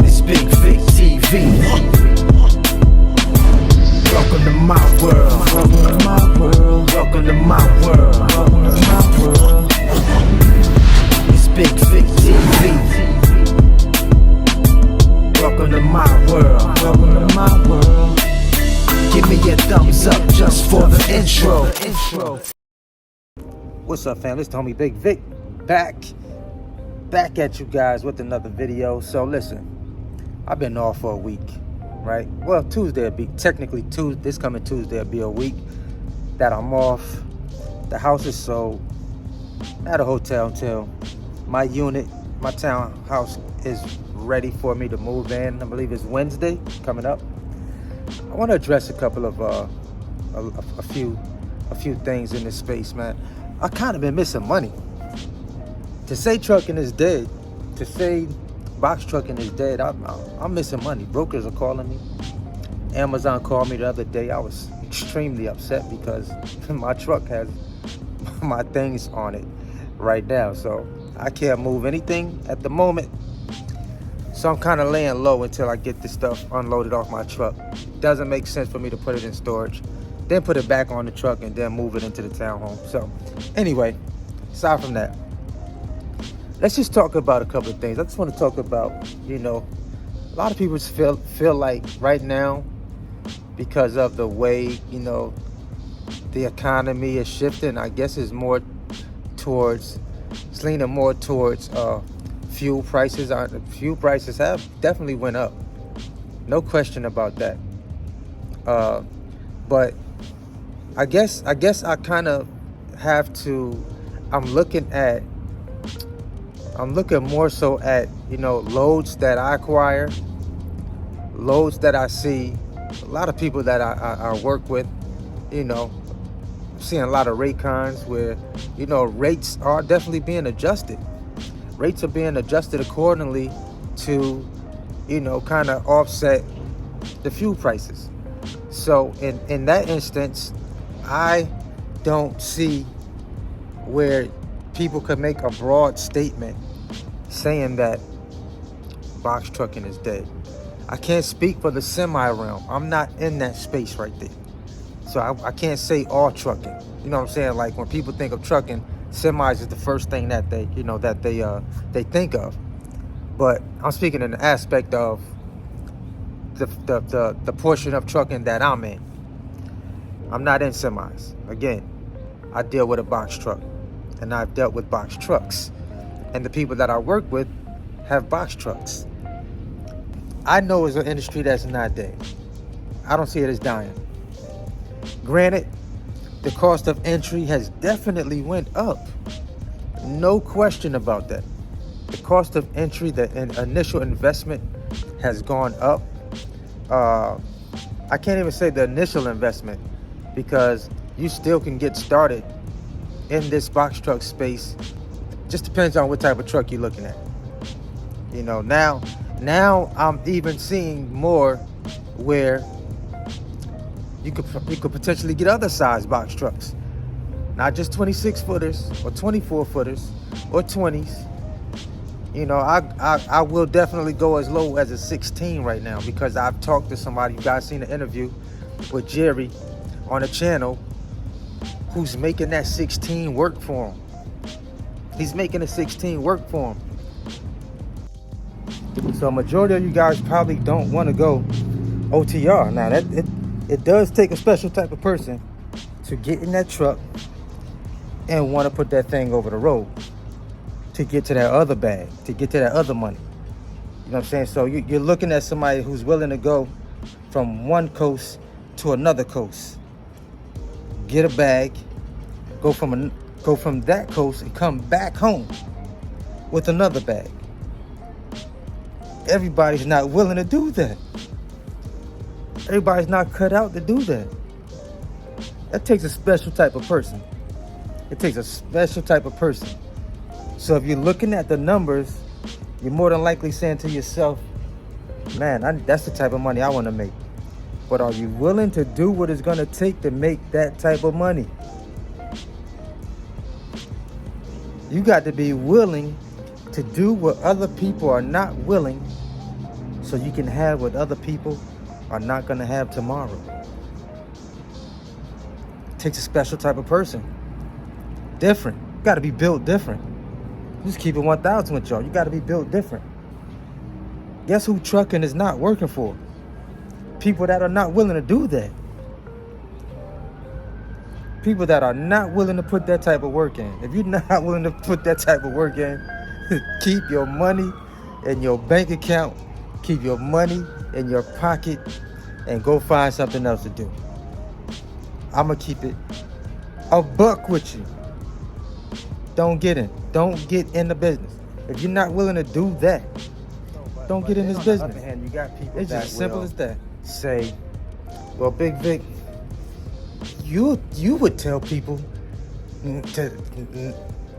It's Bigg Vic TV. Welcome to my world. Welcome to my world. Welcome to my world. Welcome to my world. It's Bigg Vic TV. Welcome to my world. Welcome to my world. Give me a thumbs up just for the intro. What's up, fam? It's homie Bigg Vic back at you guys with another video. So listen, I've been off for a week, right? Well, Tuesday will be technically this coming Tuesday will be a week that I'm off. The house is sold at a hotel until my townhouse is ready for me to move in. I believe it's Wednesday coming up. I want to address a couple of a few things in this space, man. I kind of been missing money. To say trucking is dead, to say box trucking is dead, I'm missing money. Brokers are calling me. Amazon called me the other day. I was extremely upset because my truck has my things on it right now, so I can't move anything at the moment. So I'm kind of laying low until I get this stuff unloaded off my truck. Doesn't make sense for me to put it in storage, then put it back on the truck and then move it into the townhome. So anyway, aside from that, let's just talk about a couple of things. I just want to talk about, a lot of people feel like right now, because of the way, the economy is shifting, I guess it's leaning more towards fuel prices. Fuel prices have definitely went up, no question about that. But I guess I kind of have to. I'm looking more so at loads that I acquire, loads that I see. A lot of people that I work with, seeing a lot of rate cons where rates are definitely being adjusted. Rates are being adjusted accordingly to, kind of offset the fuel prices. So in that instance, I don't see where people could make a broad statement saying that box trucking is dead. I can't speak for the semi realm. I'm not in that space right there. So I can't say all trucking. You know what I'm saying? Like when people think of trucking, semis is the first thing that they think of. But I'm speaking in the aspect of the portion of trucking that I'm in. I'm not in semis. Again, I deal with a box truck, and I've dealt with box trucks, and the people that I work with have box trucks. I know it's an industry that's not dead. I don't see it as dying. Granted, the cost of entry has definitely went up. No question about that. The cost of entry, the initial investment has gone up. I can't even say the initial investment, because you still can get started in this box truck space. Just depends on what type of truck you're looking at. Now I'm even seeing more where you could potentially get other size box trucks, not just 26 footers or 24 footers or 20s. I will definitely go as low as a 16 right now, because I've talked to somebody. You guys seen the interview with Jerry on a channel who's making that 16 work for him. He's making a 16 work for him. So a majority of you guys probably don't want to go OTR. Now it does take a special type of person to get in that truck and want to put that thing over the road to get to that other bag, to get to that other money. You know what I'm saying? So you're looking at somebody who's willing to go from one coast to another coast, get a bag, go from that coast and come back home with another bag. Everybody's not willing to do that. Everybody's not cut out to do that. That takes a special type of person. It takes a special type of person. So if you're looking at the numbers, you're more than likely saying to yourself, man, that's the type of money I want to make. But are you willing to do what it's going to take to make that type of money? You got to be willing to do what other people are not willing so you can have what other people are not going to have tomorrow. It takes a special type of person. Different. You got to be built different. Just keep it 1,000 with y'all. You got to be built different. Guess who trucking is not working for? People that are not willing to do that. People that are not willing to put that type of work in. If you're not willing to put that type of work in, keep your money in your bank account, keep your money in your pocket, and go find something else to do. I'm going to keep it a buck with you. Don't get in. Don't get in the business. If you're not willing to do that, don't get in this business. On the other hand, you got people it's just simple as that. Say, well, Bigg Vic, you would tell people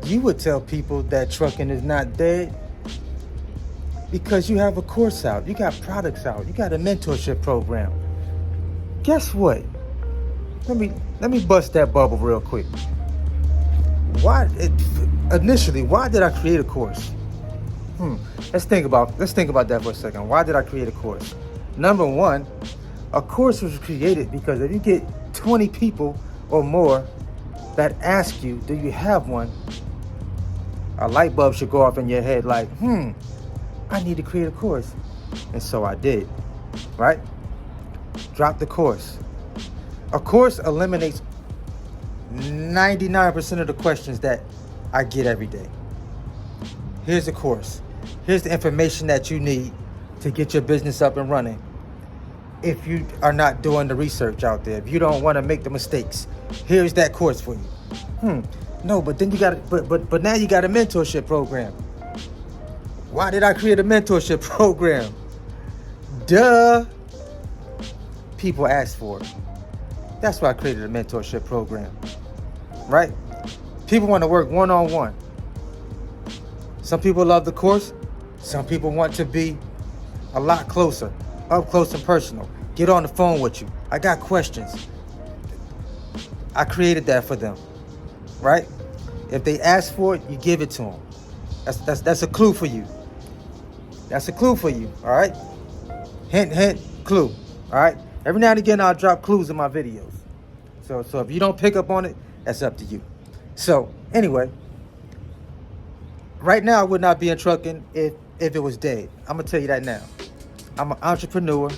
that trucking is not dead because you have a course out, you got products out, you got a mentorship program. Guess what? Let me bust that bubble real quick. Initially, why did I create a course? Let's think about that for a second. Why did I create a course? Number one, a course was created because if you get 20 people or more that ask you, do you have one? A light bulb should go off in your head like, I need to create a course. And so I did, right? Drop the course. A course eliminates 99% of the questions that I get every day. Here's the course. Here's the information that you need to get your business up and running. If you are not doing the research out there, if you don't want to make the mistakes, here's that course for you. No, but then you got but now you got a mentorship program. Why did I create a mentorship program? Duh. People asked for it. That's why I created a mentorship program. Right? People want to work one-on-one. Some people love the course. Some people want to be a lot closer, up close and personal. Get on the phone with you. I got questions. I created that for them, right? If they ask for it, you give it to them. That's a clue for you. That's a clue for you, all right? Hint, hint, clue, all right? Every now and again, I'll drop clues in my videos. So if you don't pick up on it, that's up to you. So anyway, right now I would not be in trucking if it was dead. I'm gonna tell you that now. I'm an entrepreneur.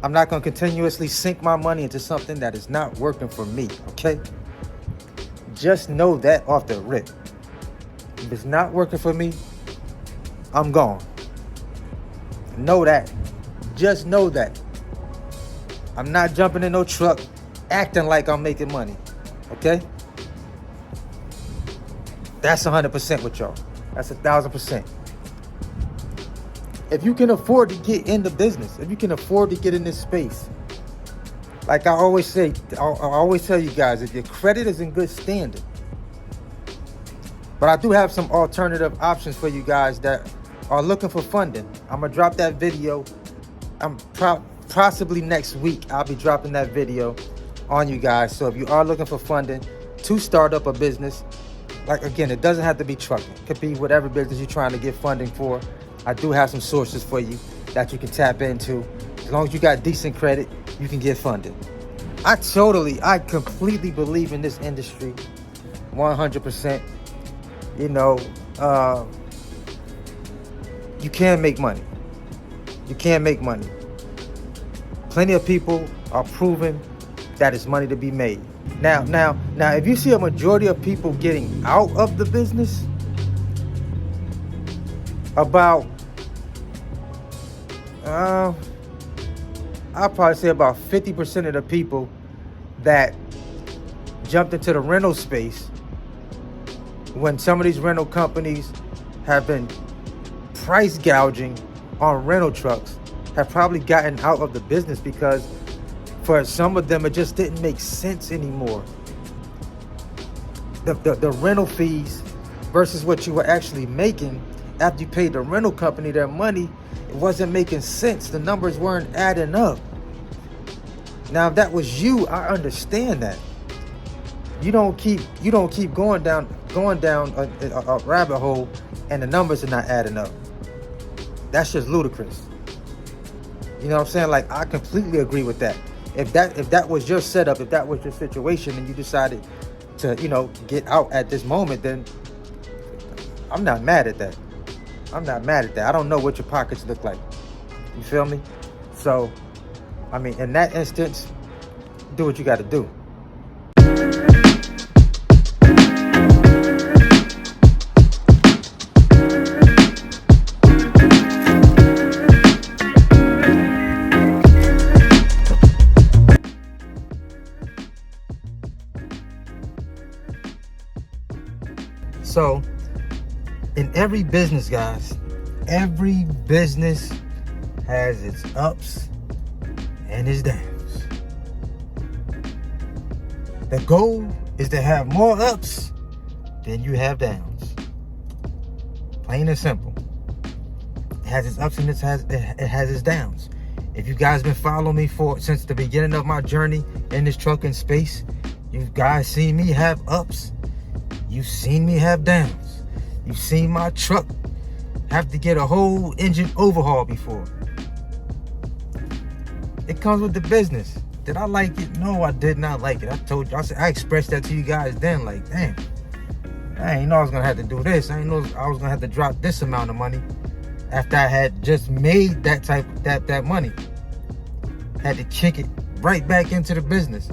I'm not gonna continuously sink my money into something that is not working for me, okay? Just know that off the rip. If it's not working for me, I'm gone. Know that. Just know that. I'm not jumping in no truck acting like I'm making money, okay? That's 100% with y'all. That's 1,000%. If you can afford to get in the business, if you can afford to get in this space, like I always say, I always tell you guys, if your credit is in good standing. But I do have some alternative options for you guys that are looking for funding. I'm gonna drop that video. Possibly next week, I'll be dropping that video on you guys. So if you are looking for funding to start up a business, like again, it doesn't have to be trucking. It could be whatever business you're trying to get funding for. I do have some sources for you that you can tap into. As long as you got decent credit, you can get funded. I completely believe in this industry, 100%. You know, you can make money. You can make money. Plenty of people are proving that it's money to be made. Now, if you see a majority of people getting out of the business, about, I'll probably say about 50% of the people that jumped into the rental space when some of these rental companies have been price gouging on rental trucks have probably gotten out of the business because for some of them it just didn't make sense anymore. The rental fees versus what you were actually making after you paid the rental company their money, it wasn't making sense. The numbers weren't adding up. Now, if that was you, I understand that. You don't keep going down a rabbit hole and the numbers are not adding up. That's just ludicrous. You know what I'm saying? Like, I completely agree with that. If that was your setup, if that was your situation, and you decided to, get out at this moment, then I'm not mad at that. I'm not mad at that. I don't know what your pockets look like. You feel me? So, I mean, in that instance, do what you got to do. So, in every business, guys, every business has its ups and its downs. The goal is to have more ups than you have downs. Plain and simple. It has its ups and it has its downs. If you guys been following me since the beginning of my journey in this trucking space, you guys seen me have ups. You've seen me have downs. You've seen my truck have to get a whole engine overhaul before. It comes with the business. Did I like it? No, I did not like it. I told you. I expressed that to you guys then. Like, damn, I ain't know I was gonna have to do this. I ain't know I was gonna have to drop this amount of money after I had just made that money. Had to kick it right back into the business.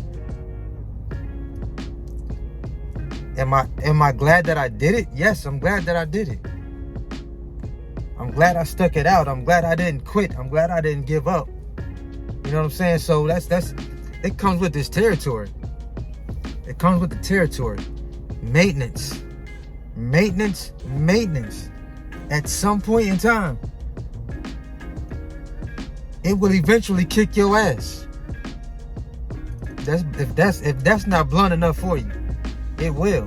Am I glad that I did it? Yes, I'm glad that I did it. I'm glad I stuck it out. I'm glad I didn't quit. I'm glad I didn't give up. You know what I'm saying? So it comes with this territory. It comes with the territory. Maintenance. At some point in time, it will eventually kick your ass. If that's not blunt enough for you. It will.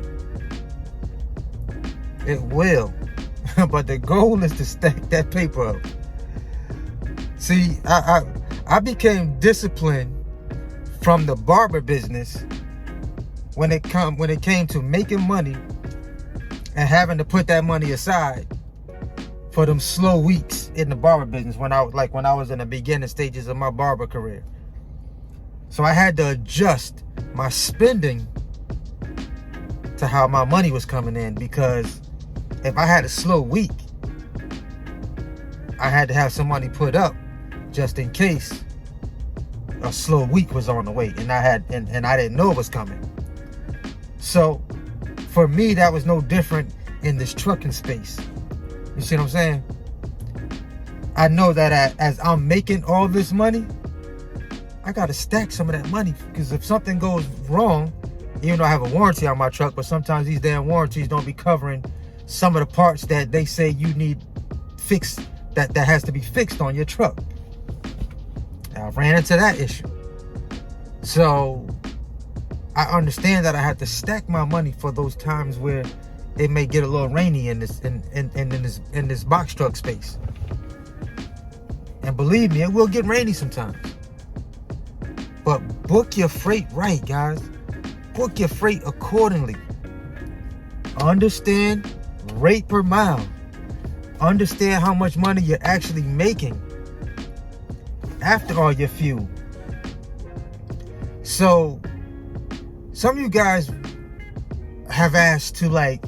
But the goal is to stack that paper up. See, I became disciplined from the barber business when it came to making money and having to put that money aside for them slow weeks in the barber business when I was in the beginning stages of my barber career. So I had to adjust my spending to how my money was coming in, because if I had a slow week, I had to have some money put up just in case a slow week was on the way and I didn't know it was coming. So for me, that was no different in this trucking space. You see what I'm saying? I know that as I'm making all this money, I gotta stack some of that money, because if something goes wrong, even though I have a warranty on my truck, but sometimes these damn warranties don't be covering some of the parts that they say you need fixed, that has to be fixed on your truck. I ran into that issue. So I understand that I have to stack my money for those times where it may get a little rainy in this box truck space. And believe me, it will get rainy sometimes. But book your freight right, guys. Book your freight accordingly. Understand rate per mile. Understand how much money you're actually making after all your fuel. So some of you guys have asked to, like,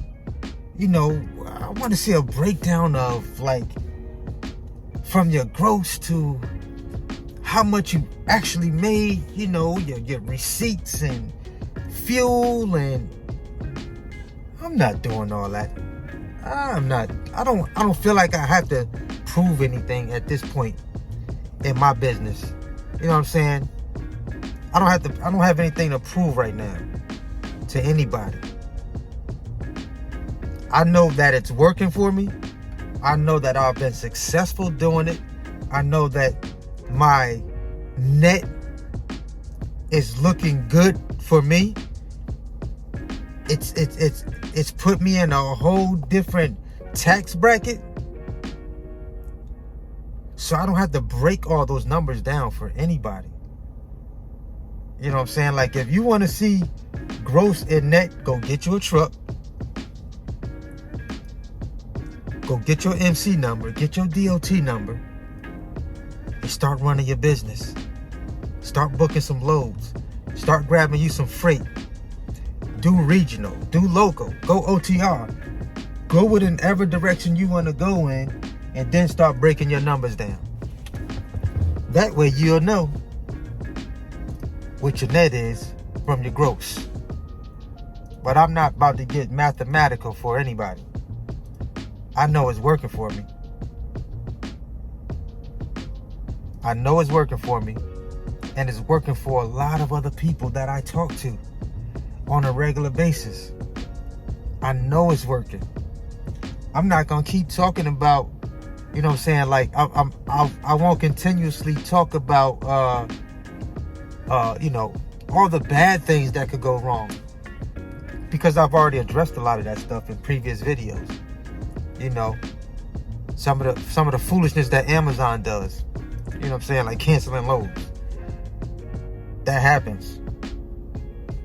I want to see a breakdown of, like, from your gross to how much you actually made, your receipts and fuel. And I'm not doing all that. I don't feel like I have to prove anything at this point in my business. You know what I'm saying? I don't have anything to prove right now to anybody. I know that it's working for me. I know that I've been successful doing it. I know that my net is looking good for me. It's put me in a whole different tax bracket. So I don't have to break all those numbers down for anybody. You know what I'm saying? Like, if you want to see gross and net, go get you a truck. Go get your MC number, get your DOT number. and start running your business. Start booking some loads. Start grabbing you some freight. Do regional, do local, go OTR. Go whatever direction you want to go in, and then start breaking your numbers down. That way you'll know what your net is from your gross. But I'm not about to get mathematical for anybody. I know it's working for me. I know it's working for me. And it's working for a lot of other people that I talk to on a regular basis. I know it's working. I'm not gonna keep talking about, you know what I'm saying, like I won't continuously talk about you know, all the bad things that could go wrong, because I've already addressed a lot of that stuff in previous videos. You know, some of the foolishness that Amazon does, you know what I'm saying, like canceling loads. That happens.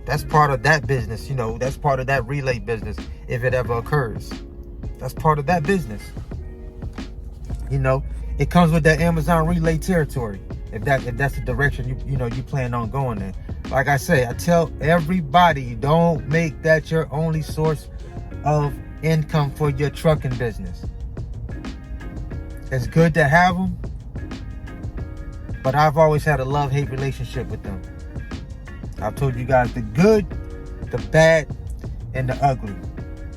That's part of that business, you know, that's part of that relay business if it ever occurs. That's part of that business. You know, it comes with that Amazon relay territory. If that's the direction you plan on going in. Like I say, I tell everybody, don't make that your only source of income for your trucking business. It's good to have them, but I've always had a love-hate relationship with them. I've told you guys the good, the bad, and the ugly.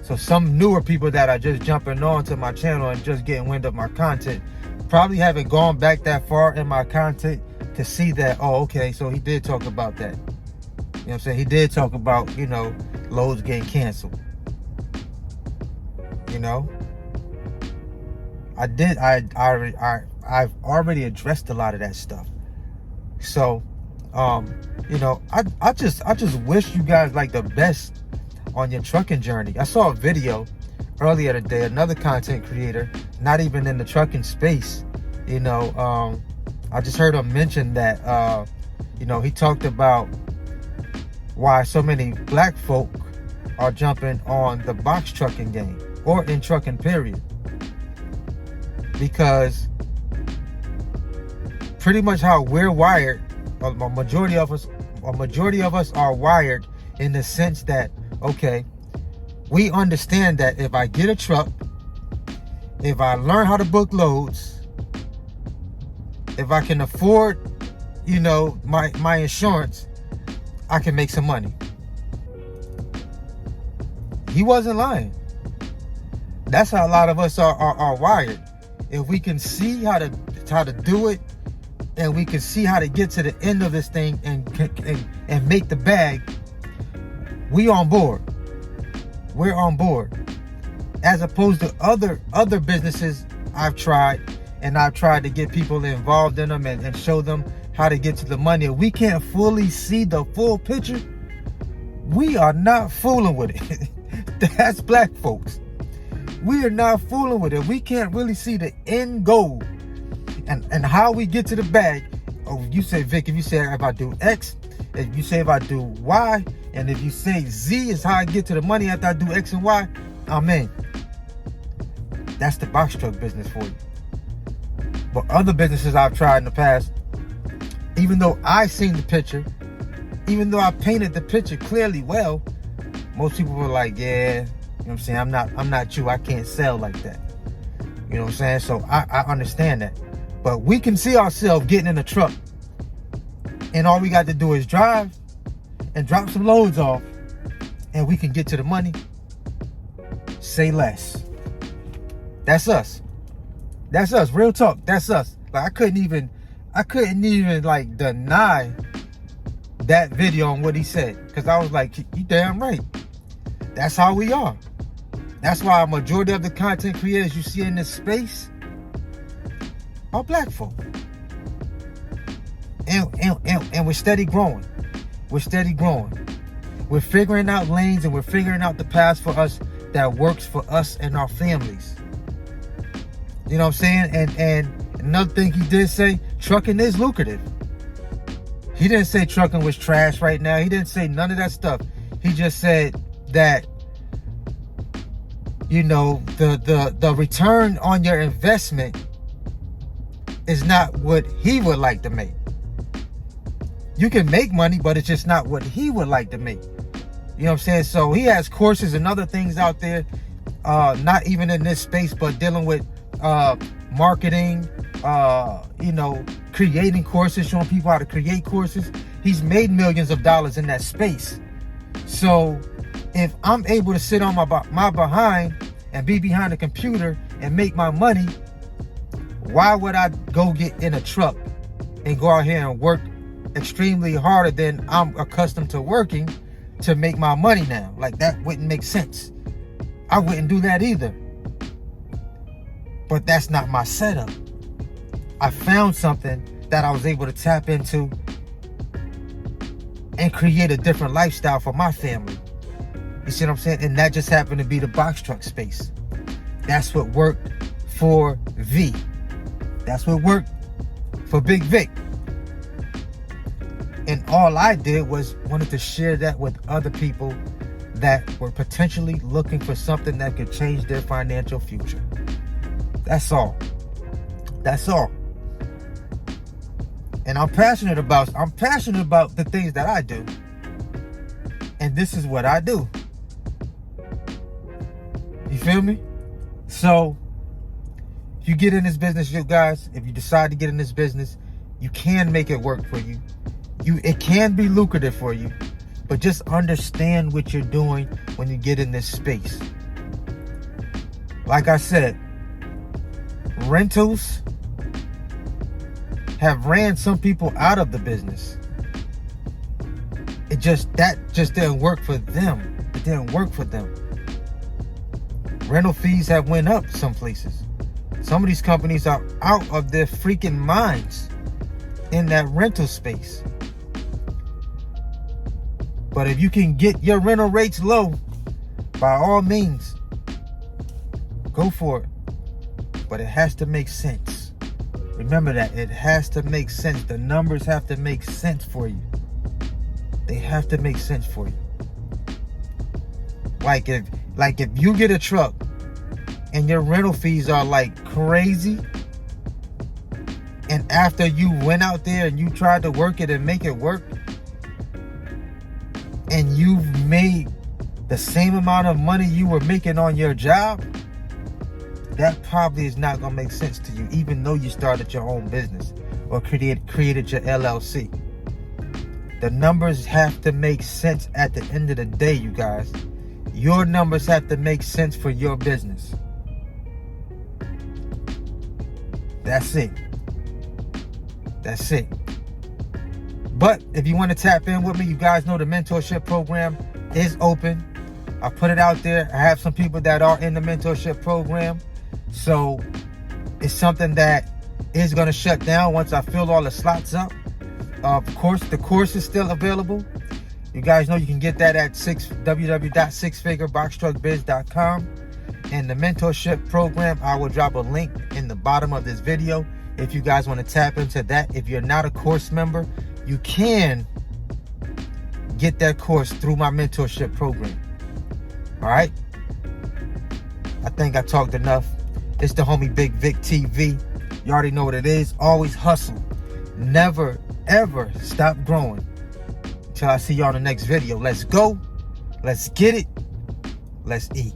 So some newer people that are just jumping on to my channel and just getting wind of my content probably haven't gone back that far in my content to see that, oh, okay, so he did talk about that. You know what I'm saying? He did talk about, you know, loads getting canceled. You know? I've already addressed a lot of that stuff. So, you know, I just wish you guys like the best on your trucking journey. I saw a video earlier today, another content creator, not even in the trucking space, you know, I just heard him mention that, you know, he talked about why so many black folk are jumping on the box trucking game, or in trucking period, because pretty much how we're wired, a majority of us are wired in the sense that, okay, we understand that if I get a truck, if I learn how to book loads, if I can afford, you know, my insurance, I can make some money. He wasn't lying. That's how a lot of us are wired. If we can see how to do it, and we can see how to get to the end of this thing and make the bag, we on board. We're on board. As opposed to other businesses I've tried to get people involved in them and show them how to get to the money. If we can't fully see the full picture, we are not fooling with it. That's black folks. We are not fooling with it. We can't really see the end goal and how we get to the bag. Oh, you say, Vic, if you say if I do X, if you say if I do Y, and if you say Z is how I get to the money after I do X and Y, I'm in. That's the box truck business for you. But other businesses I've tried in the past, even though I seen the picture, even though I painted the picture clearly well, most people were like, yeah, you know what I'm saying, I'm not you, I can't sell like that. You know what I'm saying? So I understand that. But we can see ourselves getting in a truck, and all we got to do is drive and drop some loads off, and we can get to the money. Say less. That's us. That's us. Real talk. That's us. Like I couldn't even like deny that video on what he said, because I was like, you damn right. That's how we are. That's why a majority of the content creators you see in this space are black folk. And we're steady growing. We're steady growing. We're figuring out lanes, and we're figuring out the paths for us that works for us and our families. You know what I'm saying? And another thing he did say, trucking is lucrative. He didn't say trucking was trash right now. He didn't say none of that stuff. He just said that, you know, the return on your investment is not what he would like to make. You can make money, but it's just not what he would like to make. You know what I'm saying? So he has courses and other things out there, not even in this space, but dealing with marketing, creating courses, showing people how to create courses. He's made millions of dollars in that space. So if I'm able to sit on my behind and be behind a computer and make my money, why would I go get in a truck and go out here and work extremely harder than I'm accustomed to working to make my money now? Like, that wouldn't make sense. I wouldn't do that either. But that's not my setup. I found something that I was able to tap into and create a different lifestyle for my family. You see what I'm saying? And that just happened to be the box truck space. That's what worked for V. That's what worked for Bigg Vic. And all I did was wanted to share that with other people that were potentially looking for something that could change their financial future. That's all. That's all. And I'm passionate about the things that I do. And this is what I do. You feel me? So, if you get in this business, you guys, if you decide to get in this business, you can make it work for you. It can be lucrative for you, but just understand what you're doing when you get in this space. Like I said, rentals have ran some people out of the business. That just didn't work for them. It didn't work for them. Rental fees have went up some places. Some of these companies are out of their freaking minds in that rental space. But if you can get your rental rates low, by all means, go for it. But it has to make sense. Remember that. It has to make sense. The numbers have to make sense for you. They have to make sense for you. Like if you get a truck and your rental fees are like crazy, and after you went out there and you tried to work it and make it work, and you've made the same amount of money you were making on your job, that probably is not going to make sense to you, even though you started your own business or created your LLC. The numbers have to make sense at the end of the day, you guys. Your numbers have to make sense for your business. That's it. That's it. But if you want to tap in with me, you guys know the mentorship program is open. I put it out there. I have some people that are in the mentorship program. So it's something that is going to shut down once I fill all the slots up. Of course, the course is still available. You guys know you can get that at www.sixfigureboxtruckbiz.com. And the mentorship program, I will drop a link in the bottom of this video if you guys want to tap into that. If you're not a course member, you can get that course through my mentorship program. All right? I think I talked enough. It's the homie Bigg Vic TV. You already know what it is. Always hustle. Never, ever stop growing. Until I see y'all in the next video. Let's go. Let's get it. Let's eat.